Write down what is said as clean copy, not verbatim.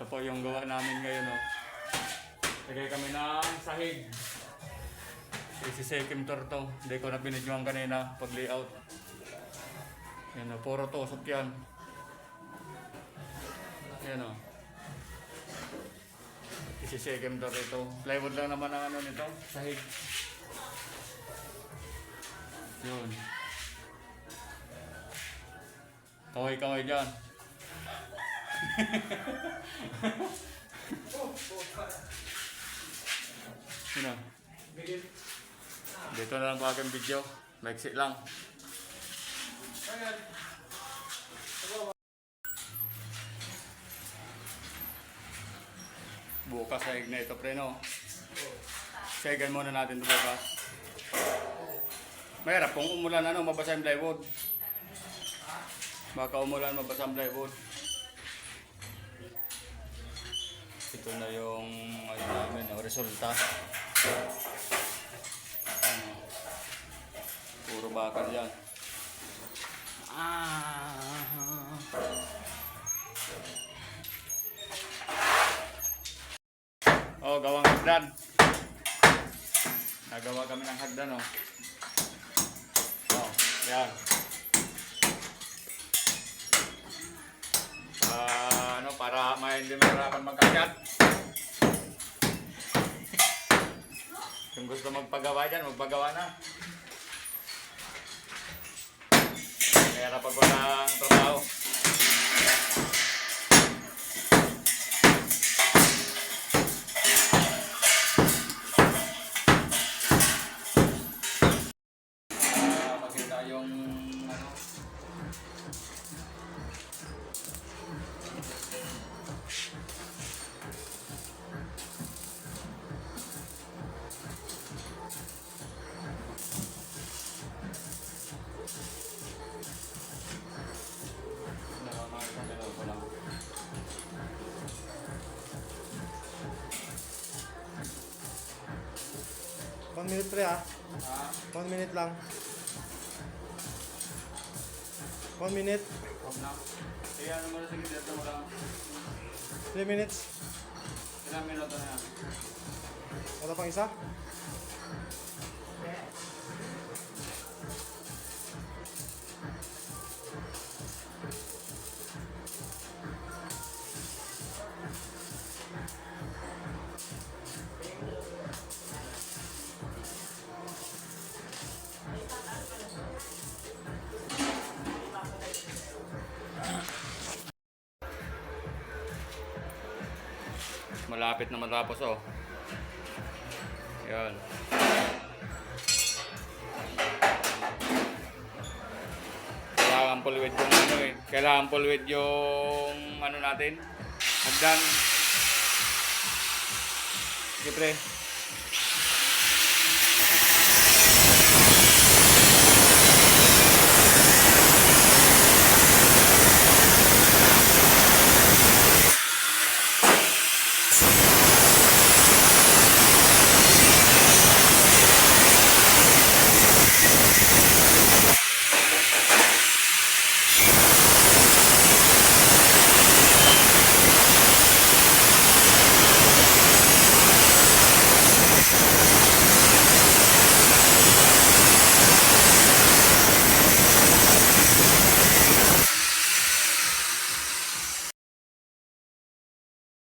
Ito po yung gawa namin ngayon, oh. Lagay kami ng sahig. Isi-second tour to. Hindi ko na binidyoan kanina pag layout. Yan, oh, puro tusok yan. Yan, oh. Isi-second tour ito. Plywood lang naman ang ano nito, sahig. Yun. Kaway-kaway dyan. Yun, dito na lang po aking video. Maiksi lang. Bukas sahig na ito, pre, no? Sahigan muna natin ito bukas. Mahirap kung umulan, ano, mabasa yung plywood. Baka umulan, mabasa ang plywood. Ito na yung ano namin, ang resulta. Ano, puro bakal yan. Oh, gawang hagdan. Nagawa kami ng hagdan, oh. Oh, yan. Ano, para hindi mahirapan magkakyat. Kung gusto magpagawa dyan, magpagawa na. Kaya pag walang trabaho. Makita yung ano. One minute pre ah. 1 minute lang. 1 minute. Huwag na. Kaya ano mo na sige, dito mo lang. 3 minutes. Ilang minuto na yan? Wala pang isa? Malapit na matapos, oh. Yan. Kailangan pulwid yung ano, eh. Kailangan pulwid yung ano natin. Hagdan. Sige, pre.